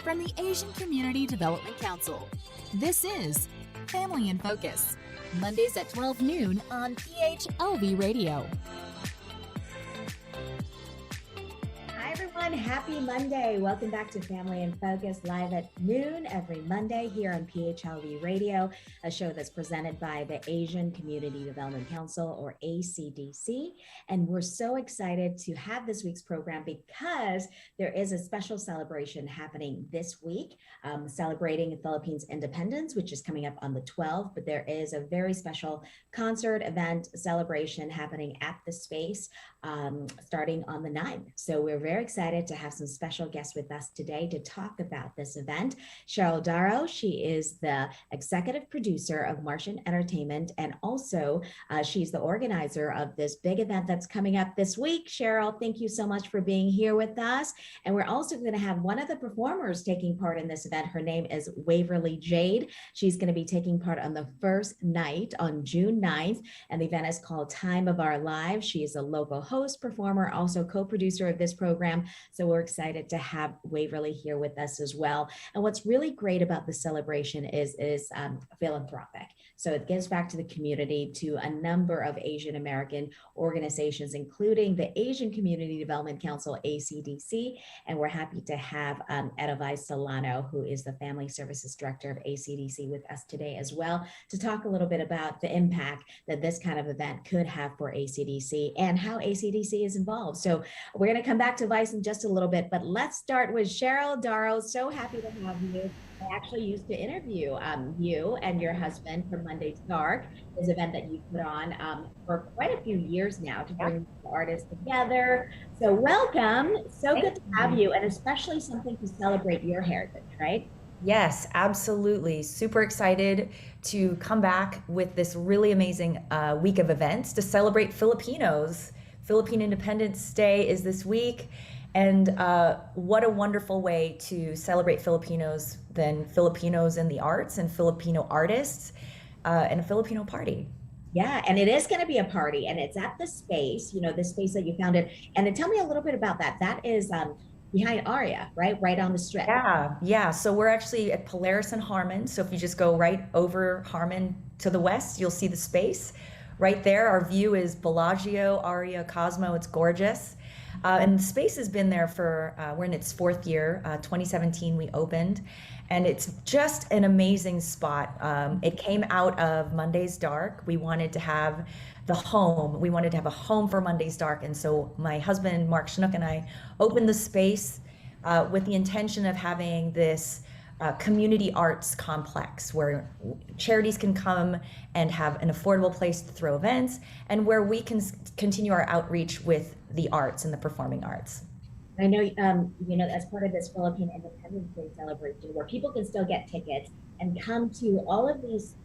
from the Asian Community Development Council. This is Family in Focus, Mondays at 12 noon on PHLV Radio. Hi everyone, happy Monday. Welcome back to Family in Focus, live at noon every Monday here on PHLV Radio, a show that's presented by the Asian Community Development Council, or ACDC. And we're so excited to have this week's program because there is a special celebration happening this week, celebrating the Philippines' independence, which is coming up on the 12th. But there is a very special concert event celebration happening at the space starting on the 9th. So we're very excited to have some special guests with us today to talk about this event. Cheryl Daro, she is the executive producer of Marshun Entertainment, and also she's the organizer of this big event that's coming up this week. Cheryl, thank you so much for being here with us. And we're also going to have one of the performers taking part in this event. Her name is Waverly Jade. She's going to be taking part on the first night on June 9th, and the event is called Time of Our Lives. She is a local host, performer, also co-producer of this program. So we're excited to have Waverly here with us as well. And what's really great about the celebration is philanthropic. So it gives back to the community, to a number of Asian American organizations, including the Asian Community Development Council, ACDC. And we're happy to have Edelweiss Solano, who is the Family Services Director of ACDC, with us today as well, to talk a little bit about the impact that this kind of event could have for ACDC and how ACDC is involved. So we're going to come back to Vice in just a little bit, but let's start with Cheryl Daro. So happy to have you. I actually used to interview you and your husband for Monday's Dark, this event that you put on for quite a few years now to bring the artists together. So welcome. So good to have you, and especially something to celebrate your heritage, right? Yes, absolutely. Super excited to come back with this really amazing week of events to celebrate Filipinos. Philippine Independence Day is this week. And what a wonderful way to celebrate Filipinos than Filipinos in the arts and Filipino artists and a Filipino party. Yeah, and it is going to be a party, and it's at the space, the space that you founded. And then tell me a little bit about that. That is behind Aria, right? Right on the strip. Yeah. So we're actually at Polaris and Harmon. So if you just go right over Harmon to the west, you'll see the space. Right there, our view is Bellagio, Aria, Cosmo. It's gorgeous. And the space has been there for, we're in its fourth year, 2017 we opened, and it's just an amazing spot. It came out of Monday's Dark. We wanted to have a home for Monday's Dark. And so my husband, Mark Schnook, and I opened the space with the intention of having this community arts complex where charities can come and have an affordable place to throw events, and where we can continue our outreach with the arts and the performing arts. I know, as part of this Philippine Independence Day celebration, where people can still get tickets and come to all of these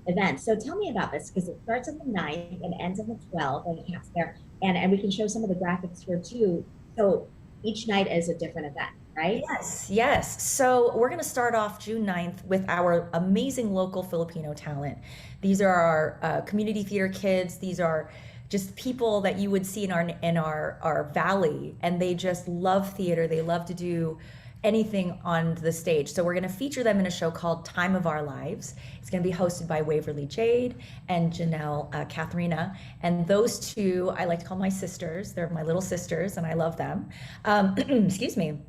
events. So tell me about this, because it starts on the 9th and ends on the 12th, and it caps there. And we can show some of the graphics here too. So each night is a different event, right? Yes. So we're going to start off June 9th with our amazing local Filipino talent. These are our community theater kids. These are just people that you would see in our valley, and they just love theater. They love to do anything on the stage. So we're going to feature them in a show called Time of Our Lives. It's going to be hosted by Waverly Jade and Janelle Katharina. And those two, I like to call my sisters. They're my little sisters, and I love them. Excuse me.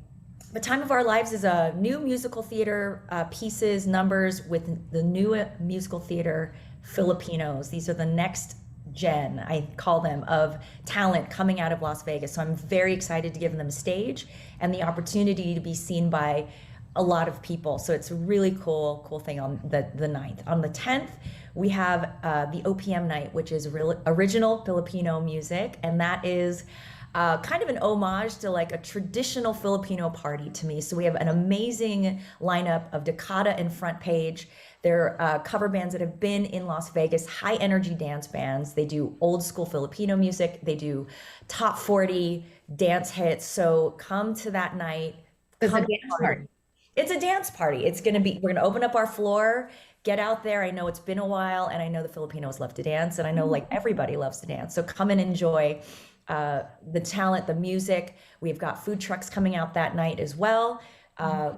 The Time of Our Lives is a new musical theater pieces, numbers with the new musical theater Filipinos. These are the next gen, I call them, of talent coming out of Las Vegas. So I'm very excited to give them a stage and the opportunity to be seen by a lot of people. So it's a really cool thing on the 9th. On the 10th, we have the OPM night, which is original Filipino music. And that is kind of an homage to like a traditional Filipino party to me. So we have an amazing lineup of Dakota and Front Page. They're cover bands that have been in Las Vegas, high energy dance bands. They do old school Filipino music. They do top 40 dance hits. So come to that night. It's a dance party. It's a dance party. We're going to open up our floor, get out there. I know it's been a while, and I know the Filipinos love to dance, and I know like everybody loves to dance. So come and enjoy the talent, the music. We've got food trucks coming out that night as well.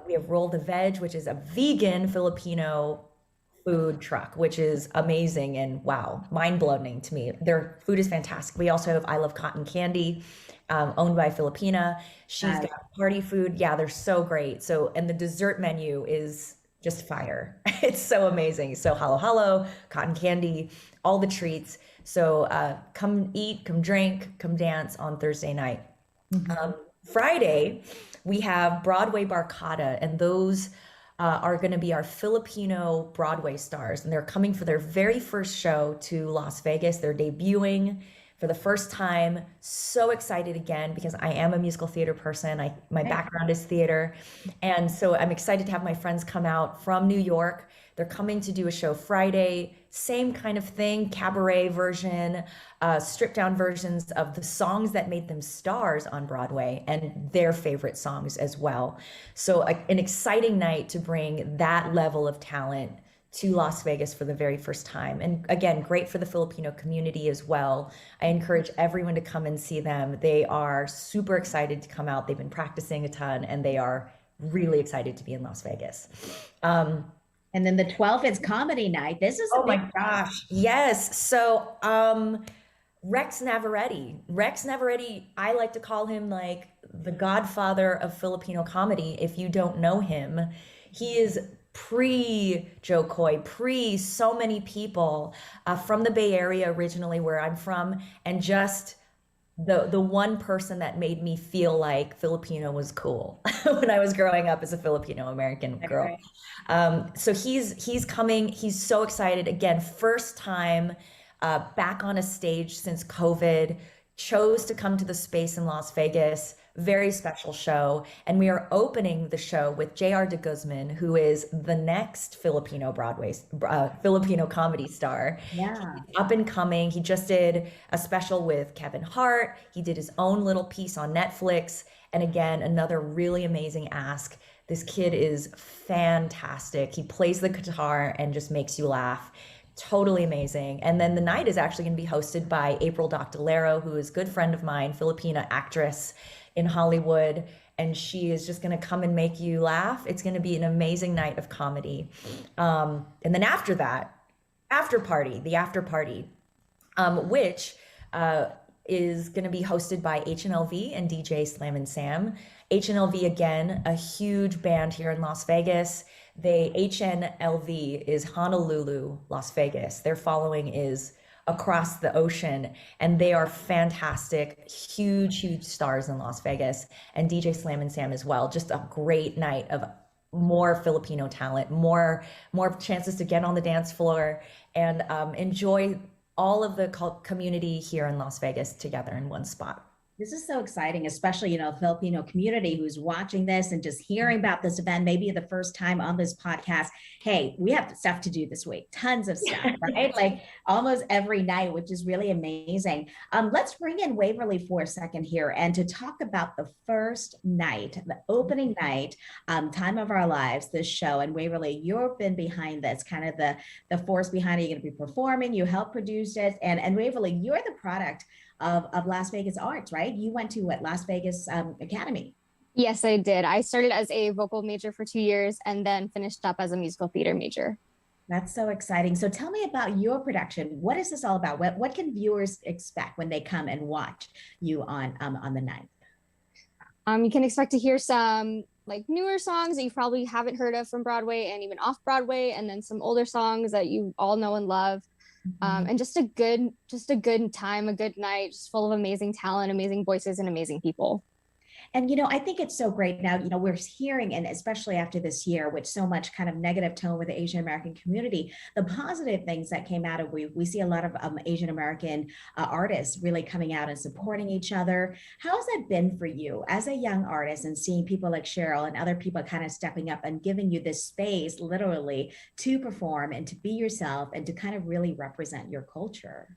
We have Roll the Veg, which is a vegan Filipino food truck, which is amazing and wow, mind-blowing to me. Their food is fantastic. We also have I Love Cotton Candy, owned by Filipina. She's Nice. got party food. Yeah, they're so great. So, and the dessert menu is just fire. It's so amazing. So halo halo, cotton candy, all the treats. So come eat, come drink, come dance on Thursday night. Friday, we have Broadway Barcada, and those are going to be our Filipino Broadway stars, and they're coming for their very first show to Las Vegas. They're debuting for the first time. So excited again because I am a musical theater person. My background is theater, and so I'm excited to have my friends come out from New York. They're coming to do a show Friday, same kind of thing, cabaret version, stripped down versions of the songs that made them stars on Broadway and their favorite songs as well. So an exciting night to bring that level of talent to Las Vegas for the very first time. And again, great for the Filipino community as well. I encourage everyone to come and see them. They are super excited to come out. They've been practicing a ton and they are really excited to be in Las Vegas. And then the 12th is comedy night. This is Oh my gosh. Yes. So, Rex Navarrete, I like to call him like the godfather of Filipino comedy. If you don't know him, he is pre Joe Coy, pre so many people from the Bay Area originally, where I'm from, and just the one person that made me feel like Filipino was cool when I was growing up as a Filipino American girl. So he's coming. He's so excited. Again, first time back on a stage since COVID. Chose to come to the space in Las Vegas. Very special show. And we are opening the show with J.R. de Guzman, who is the next Filipino Filipino comedy star. Yeah. He's up and coming. He just did a special with Kevin Hart. He did his own little piece on Netflix. And again, another really amazing ask. This kid is fantastic. He plays the guitar and just makes you laugh. Totally amazing. And then the night is actually going to be hosted by April Doctolero, who is a good friend of mine, Filipina actress in Hollywood. And she is just going to come and make you laugh. It's going to be an amazing night of comedy. And then after that, the after party, which is going to be hosted by HNLV and DJ Slam and Sam. HNLV, again, a huge band here in Las Vegas. HNLV is Honolulu, Las Vegas. Their following is across the ocean, and they are fantastic, huge stars in Las Vegas. And DJ Slam and Sam as well. Just a great night of more Filipino talent, more chances to get on the dance floor and enjoy all of the community here in Las Vegas together in one spot. This is so exciting, especially, the Filipino community who's watching this and just hearing about this event, maybe the first time on this podcast. Hey, we have stuff to do this week, tons of stuff, right? Like almost every night, which is really amazing. Let's bring in Waverly for a second here and to talk about the first night, the opening night, Time of Our Lives, this show. And Waverly, you've been behind this, kind of the force behind it. You're going to be performing, you help produce it. And Waverly, you're the product of Las Vegas Arts, right? You went to Las Vegas Academy. Yes, I did. I started as a vocal major for 2 years and then finished up as a musical theater major. That's so exciting. So tell me about your production. What is this all about? What can viewers expect when they come and watch you on the 9th? You can expect to hear some like newer songs that you probably haven't heard of from Broadway and even off Broadway, and then some older songs that you all know and love. And just a good time, a good night, just full of amazing talent, amazing voices, and amazing people. And, I think it's so great now, we're hearing, and especially after this year, with so much kind of negative tone with the Asian American community, the positive things that came out of, we see a lot of Asian American artists really coming out and supporting each other. How has that been for you as a young artist and seeing people like Cheryl and other people kind of stepping up and giving you this space literally to perform and to be yourself and to kind of really represent your culture?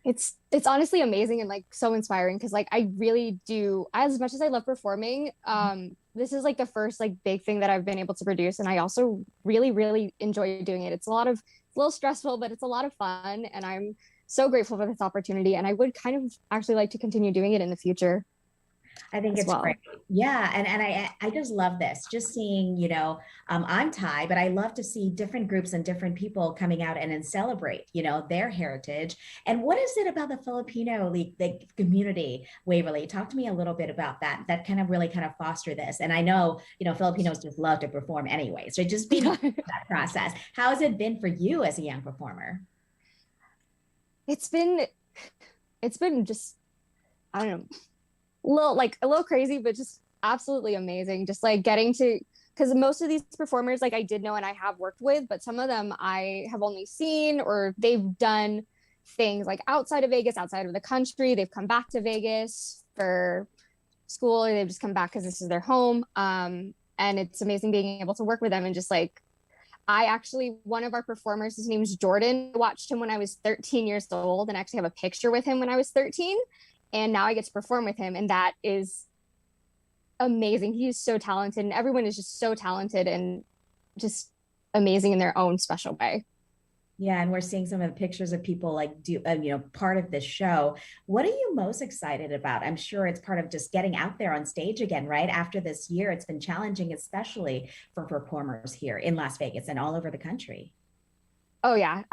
It's honestly amazing and like so inspiring because like I really do, as much as I love performing, this is like the first like big thing that I've been able to produce, and I also really enjoy doing it. It's a little stressful, but it's a lot of fun, and I'm so grateful for this opportunity, and I would kind of actually like to continue doing it in the future. I think as it's well. great. Yeah. And I just love this, just seeing, I'm Thai, but I love to see different groups and different people coming out and celebrate, their heritage. And what is it about the Filipino the community, Waverly? Talk to me a little bit about that kind of really kind of foster this. And I know, Filipinos just love to perform anyway. So just being that process, how has it been for you as a young performer? It's been just, I don't know, a little crazy, but just absolutely amazing. Just like getting to, because most of these performers, like I did know and I have worked with, but some of them I have only seen or they've done things like outside of Vegas, outside of the country. They've come back to Vegas for school or they've just come back because this is their home. And it's amazing being able to work with them and just like, one of our performers, his name's Jordan. I watched him when I was 13 years old and actually have a picture with him when I was 13. And now I get to perform with him. And that is amazing. He's so talented and everyone is just so talented and just amazing in their own special way. Yeah, and we're seeing some of the pictures of people like part of this show. What are you most excited about? I'm sure it's part of just getting out there on stage again, right? After this year, it's been challenging, especially for performers here in Las Vegas and all over the country. Oh yeah,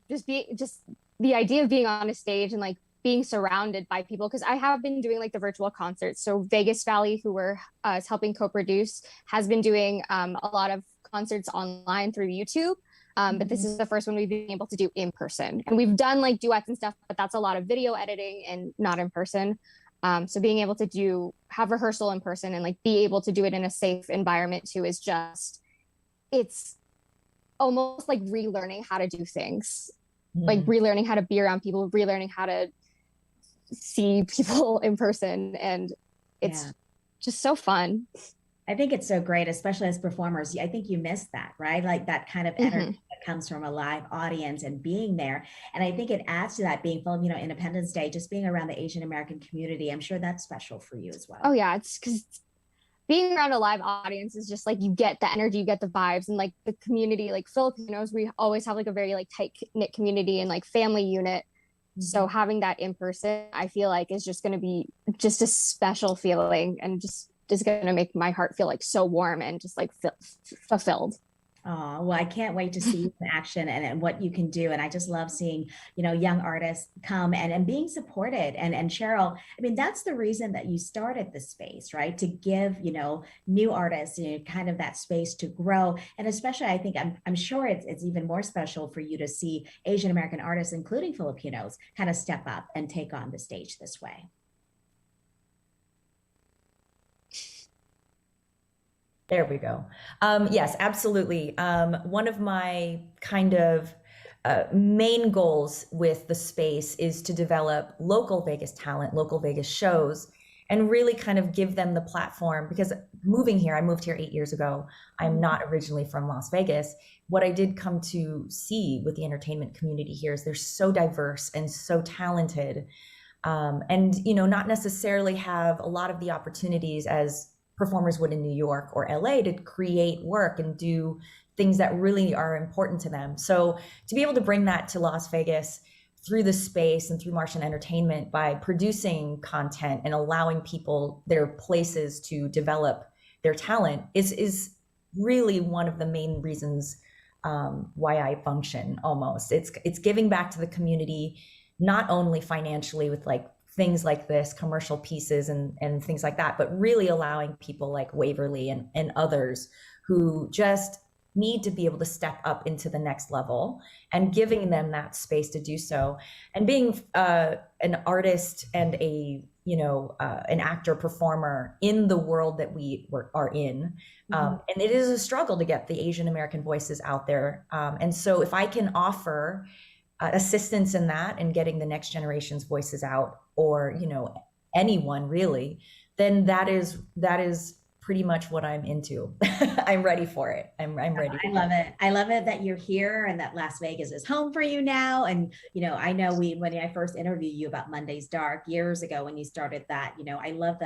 just the idea of being on a stage and like being surrounded by people because I have been doing like the virtual concerts. So Vegas Valley, who we're helping co-produce, has been doing a lot of concerts online through YouTube. But this is the first one we've been able to do in person. And we've done like duets and stuff, but that's a lot of video editing and not in person. So being able to have rehearsal in person and like be able to do it in a safe environment too is it's almost like relearning how to do things, like relearning how to be around people, relearning how to see people in person. And it's just so fun. I think it's so great, especially as performers. I think you miss that, right? Like that kind of energy that comes from a live audience and being there. And I think it adds to that being Filipino Independence Day, just being around the Asian American community. I'm sure that's special for you as well. Oh yeah, it's because being around a live audience is just like you get the energy, you get the vibes, and like the community, like Filipinos, we always have like a very like tight knit community and like family unit. So having that in person, I feel like is just going to be just a special feeling and just is going to make my heart feel like so warm and just like fulfilled. Oh, well, I can't wait to see you in action and what you can do. And I just love seeing, young artists come and being supported. And Cheryl, I mean, that's the reason that you started this space, right? To give, new artists, kind of that space to grow. And especially, I think I'm sure it's even more special for you to see Asian American artists, including Filipinos, kind of step up and take on the stage this way. There we go. Yes, absolutely. One of my kind of main goals with the space is to develop local Vegas talent, local Vegas shows, and really kind of give them the platform. Because I moved here 8 years ago. I'm not originally from Las Vegas. What I did come to see with the entertainment community here is they're so diverse and so talented, and not necessarily have a lot of the opportunities as performers would in New York or LA to create work and do things that really are important to them. So to be able to bring that to Las Vegas through the space and through Marshun Entertainment by producing content and allowing people their places to develop their talent is really one of the main reasons why I function almost. It's giving back to the community, not only financially with like things like this, commercial pieces and things like that, but really allowing people like Waverly and others who just need to be able to step up into the next level and giving them that space to do so. And being an artist and an actor performer in the world that we are in. And it is a struggle to get the Asian American voices out there. And so if I can offer assistance in that and getting the next generation's voices out, or anyone really, then that is pretty much what I'm into. I'm ready for it. I'm ready. I love it. I love it that you're here and that Las Vegas is home for you now. And, I know when I first interviewed you about Monday's Dark years ago, when you started that, I love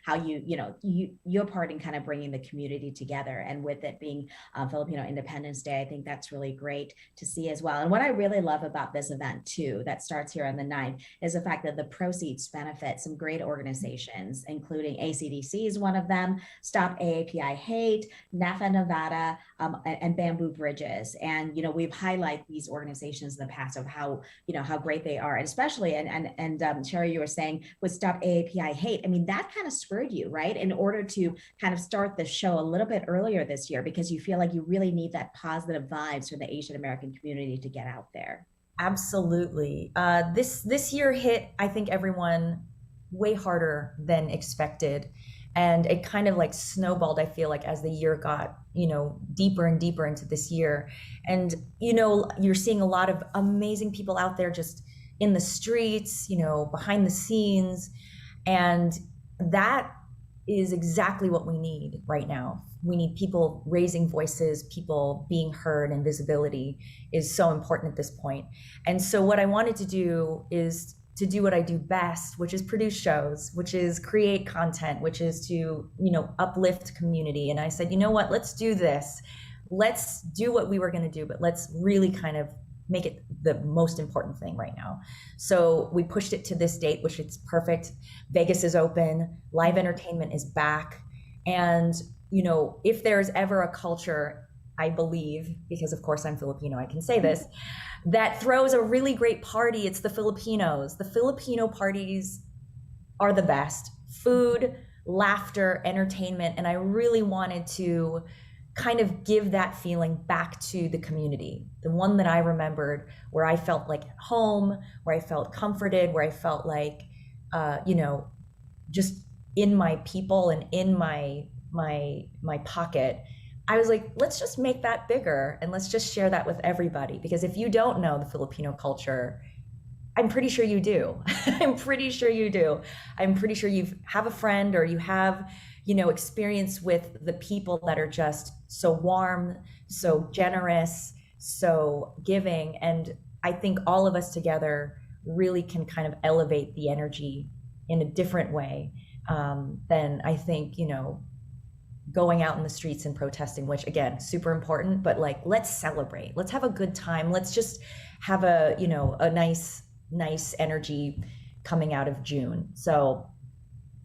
how your part in kind of bringing the community together, and with it being Filipino Independence Day, I think that's really great to see as well. And what I really love about this event too, that starts here on the 9th, is the fact that the proceeds benefit some great organizations, including ACDC is one of them, Stop AAPI Hate, NAFA Nevada, and Bamboo Bridges. And, we've highlighted these organizations in the past of how great they are. And especially, and Cheryl, you were saying with Stop AAPI Hate, I mean, that kind of spurred you, right? In order to kind of start the show a little bit earlier this year, because you feel like you really need that positive vibes from the Asian American community to get out there. Absolutely. This year hit, I think, everyone way harder than expected. And it kind of like snowballed, I feel like, as the year got, deeper and deeper into this year. And, you're seeing a lot of amazing people out there just in the streets, behind the scenes. And that is exactly what we need right now. We need people raising voices, people being heard, and visibility is so important at this point. And so what I wanted to do is to do what I do best, which is produce shows, which is create content, which is to, uplift community. And I said, you know what, let's do this. Let's do what we were going to do, but let's really kind of make it the most important thing right now. So we pushed it to this date, which it's perfect. Vegas is open, live entertainment is back. And, if there's ever a culture, I believe, because of course I'm Filipino, I can say this, that throws a really great party, it's the Filipinos. The Filipino parties are the best. Food, laughter, entertainment. And I really wanted to kind of give that feeling back to the community. The one that I remembered, where I felt like home, where I felt comforted, where I felt like, just in my people and in my pocket. I was like, let's just make that bigger and let's just share that with everybody. Because if you don't know the Filipino culture, I'm pretty sure you do. I'm pretty sure you do. I'm pretty sure you have a friend, or you have, experience with the people that are just so warm, so generous, so giving. And I think all of us together really can kind of elevate the energy in a different way than I think, going out in the streets and protesting, which again, super important, but like, let's celebrate, let's have a good time. Let's just have a nice energy coming out of June. So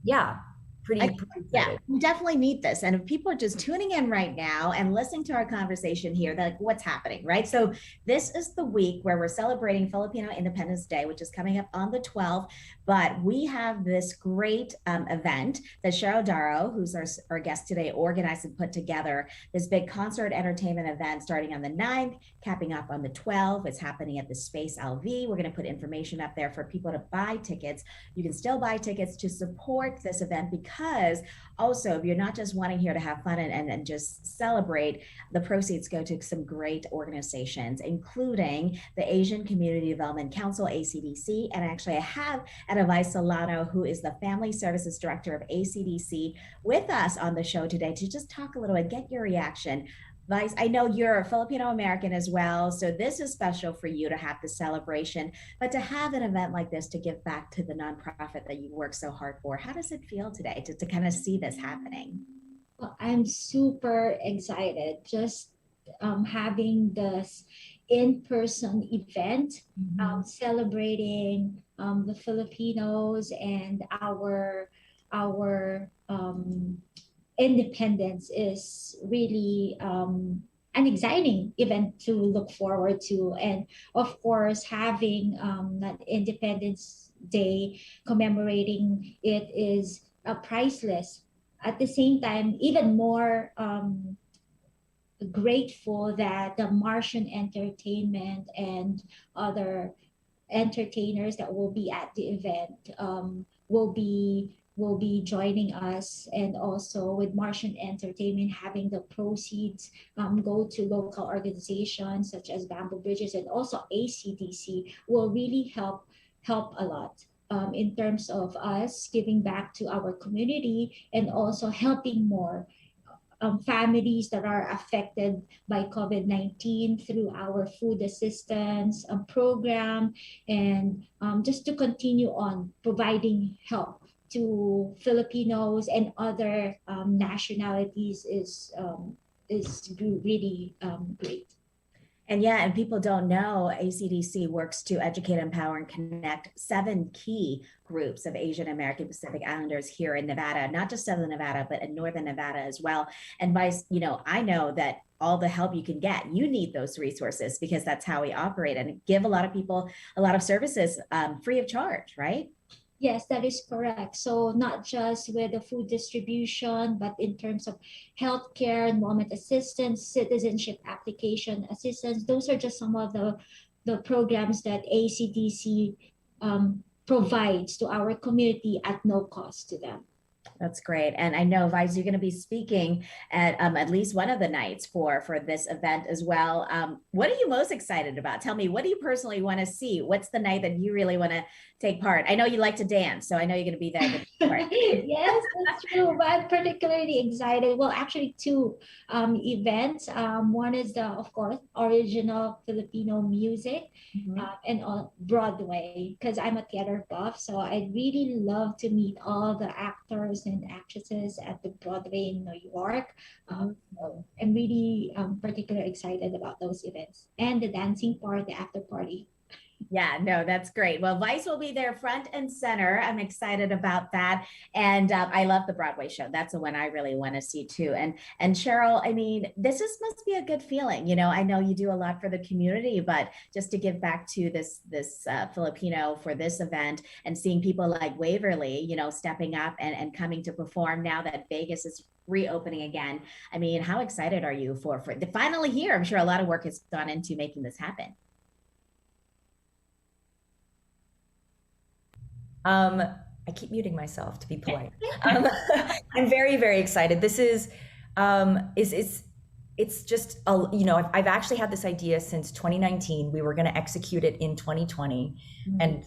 yeah, pretty yeah, we definitely need this. And if people are just tuning in right now and listening to our conversation here, they're like, what's happening, right? So this is the week where we're celebrating Filipino Independence Day, which is coming up on the 12th. But we have this great event that Cheryl Daro, who's our guest today, organized and put together, this big concert entertainment event starting on the 9th, capping up on the 12th. It's happening at the Space LV. We're going to put information up there for people to buy tickets. You can still buy tickets to support this event, because also, if you're not just wanting here to have fun and just celebrate, the proceeds go to some great organizations, including the Asian Community Development Council, ACDC. And actually, I have Vice Solano, who is the Family Services Director of ACDC, with us on the show today to just talk a little bit, get your reaction. Vice, I know you're a Filipino American as well, so this is special for you to have the celebration, but to have an event like this to give back to the nonprofit that you work so hard for, how does it feel today to kind of see this happening? Well, I'm super excited just having this in-person event, celebrating the Filipinos and our independence is really an exciting event to look forward to. And of course, having that Independence Day, commemorating it, is priceless. At the same time, even more grateful that the Marshun Entertainment and other entertainers that will be at the event will be joining us. And also with Marshun Entertainment, having the proceeds go to local organizations such as Bamboo Bridges and also ACDC will really help a lot. in terms of us giving back to our community and also helping more families that are affected by COVID-19 through our food assistance program, and just to continue on providing help to Filipinos and other nationalities is really great. And yeah, and people don't know ACDC works to educate, empower, and connect 7 key groups of Asian American Pacific Islanders here in Nevada, not just Southern Nevada, but in Northern Nevada as well. And Vice, I know that all the help you can get, you need those resources because that's how we operate and give a lot of people a lot of services free of charge, right? Yes, that is correct. So not just with the food distribution, but in terms of healthcare, enrollment assistance, citizenship application assistance, those are just some of the programs that ACDC provides to our community at no cost to them. That's great. And I know, Vice, you're going to be speaking at least one of the nights for this event as well. What are you most excited about? Tell me, what do you personally want to see? What's the night that you really want to take part? I know you like to dance, so I know you're going to be there. Yes, that's true. But I'm particularly excited. Well, actually, 2 events. One is of course, original Filipino music and on Broadway, because I'm a theater buff. So I'd really love to meet all the actors and actresses at the Broadway in New York. So I'm really particularly excited about those events and the dancing part, the after party. Yeah, no, that's great. Well, Vice will be there front and center. I'm excited about that. And I love the Broadway show. That's the one I really want to see too. And Cheryl, I mean, this must be a good feeling. I know you do a lot for the community, but just to give back to this Filipino for this event and seeing people like Waverly, stepping up and coming to perform now that Vegas is reopening again. I mean, how excited are you for the finally here? I'm sure a lot of work has gone into making this happen. I keep muting myself to be polite. I'm very, very excited. This is, it's just, I've actually had this idea since 2019. We were going to execute it in 2020 and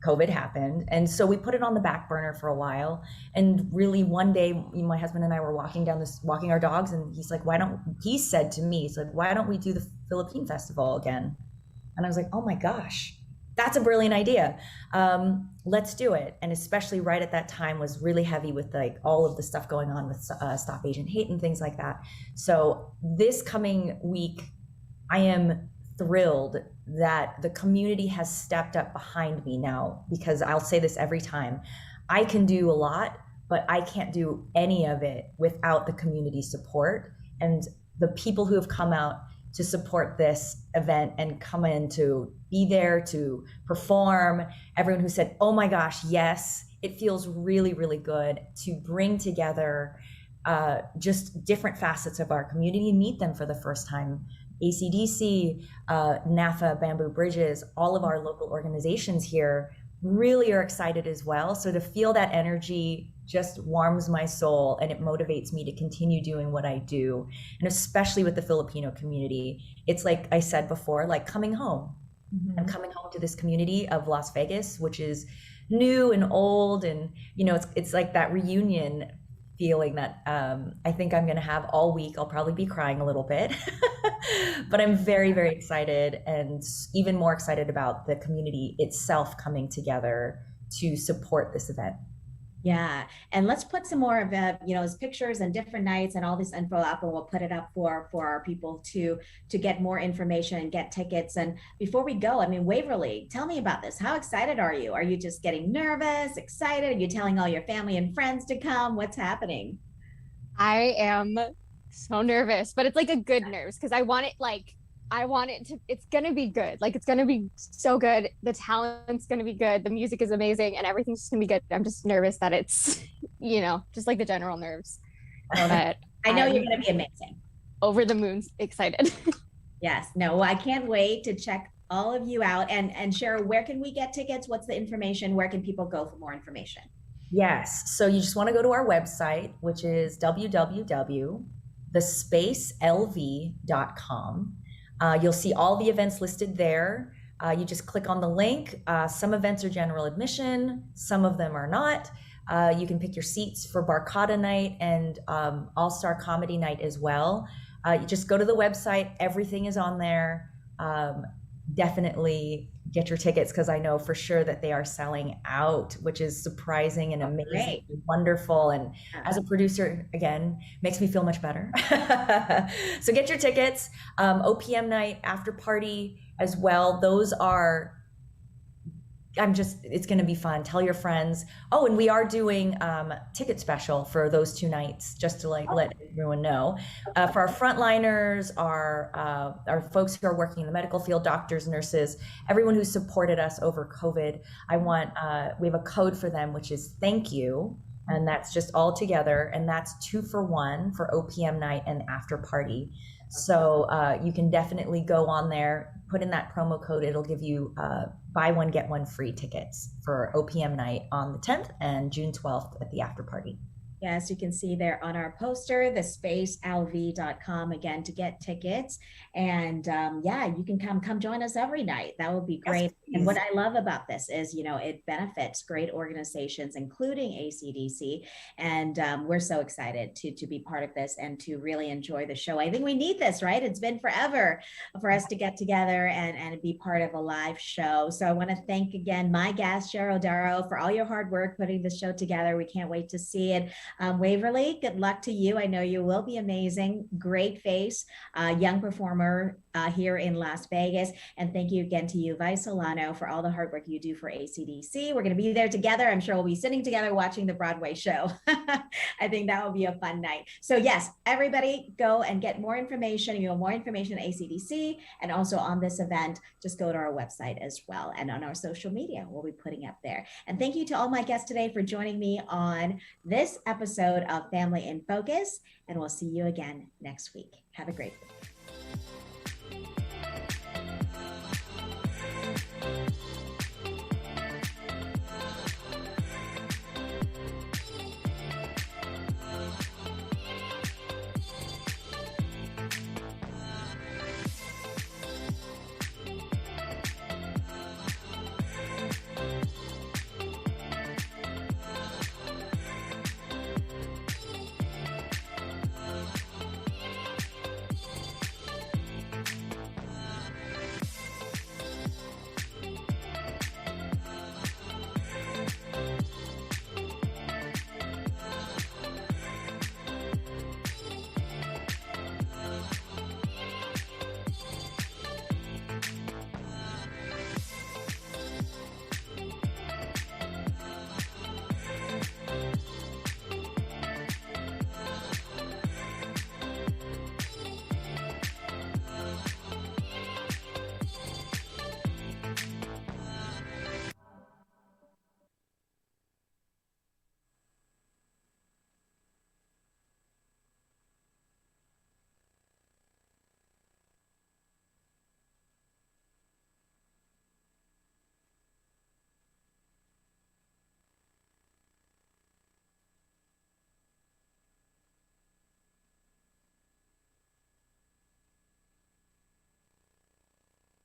COVID happened. And so we put it on the back burner for a while. And really one day, my husband and I were walking our dogs, and he said to me, why don't we do the Philippine Festival again? And I was like, oh my gosh, that's a brilliant idea. Let's do it. And especially right at that time was really heavy with all of the stuff going on with Stop Asian Hate and things like that. So this coming week, I am thrilled that the community has stepped up behind me now, because I'll say this every time, I can do a lot, but I can't do any of it without the community support and the people who have come out to support this event and come in to be there to perform. Everyone who said, oh my gosh, yes, it feels really, really good to bring together just different facets of our community and meet them for the first time. ACDC, NAFA, Bamboo Bridges, all of our local organizations here really are excited as well. So to feel that energy just warms my soul, and it motivates me to continue doing what I do. And especially with the Filipino community, it's like I said before, like coming home. I'm coming home to this community of Las Vegas, which is new and old. And, it's like that reunion feeling that I think I'm going to have all week. I'll probably be crying a little bit, but I'm very, very excited, and even more excited about the community itself coming together to support this event. Yeah. And let's put some more of his pictures and different nights and all this info up, and we'll put it up for our people to get more information and get tickets. And before we go, I mean, Waverly, tell me about this. How excited are you? Are you just getting nervous, excited? Are you telling all your family and friends to come? What's happening? I am so nervous, but it's like a good nerves, because I want it it's going to be good. Like, it's going to be so good. The talent's going to be good. The music is amazing, and everything's just going to be good. I'm just nervous that it's, just like the general nerves. But I know you're going to be amazing. Over the moon excited. Yes. No, well, I can't wait to check all of you out. And Cheryl, where can we get tickets? What's the information? Where can people go for more information? Yes. So you just want to go to our website, which is www.thespacelv.com. You'll see all the events listed there. You just click on the link. Some events are general admission, some of them are not. You can pick your seats for Barcada Night and All-Star Comedy Night as well. You just go to the website, everything is on there. Definitely get your tickets, because I know for sure that they are selling out, which is surprising and amazing and wonderful. And as a producer, again, makes me feel much better. So get your tickets. OPM night, after party as well. Those are, it's going to be fun. Tell your friends. Oh, and we are doing ticket special for those 2 nights, just to let everyone know. For our frontliners, our folks who are working in the medical field, doctors, nurses, everyone who supported us over COVID, we have a code for them, which is thank you. And that's just all together. And that's 2 for 1 for OPM night and after party. So you can definitely go on there, put in that promo code. It'll give you buy one, get one free tickets for OPM night on the 10th and June 12th at the after party. Yes, you can see there on our poster, thespacelv.com, again, to get tickets. And you can come join us every night. That would be great. Yes, and what I love about this is, it benefits great organizations, including ACDC. And we're so excited to be part of this and to really enjoy the show. I think we need this, right? It's been forever for us to get together and be part of a live show. So I want to thank again my guest, Cheryl, Daro, for all your hard work putting this show together. We can't wait to see it. Waverly, good luck to you. I know you will be amazing. Great face, young performer here in Las Vegas. And thank you again to you, Vi Solano, for all the hard work you do for ACDC. We're going to be there together. I'm sure we'll be sitting together watching the Broadway show. I think that will be a fun night. So yes, everybody go and get more information. If you want more information on ACDC and also on this event, just go to our website as well. And on our social media, we'll be putting up there. And thank you to all my guests today for joining me on this episode of Family in Focus. And we'll see you again next week. Have a great week.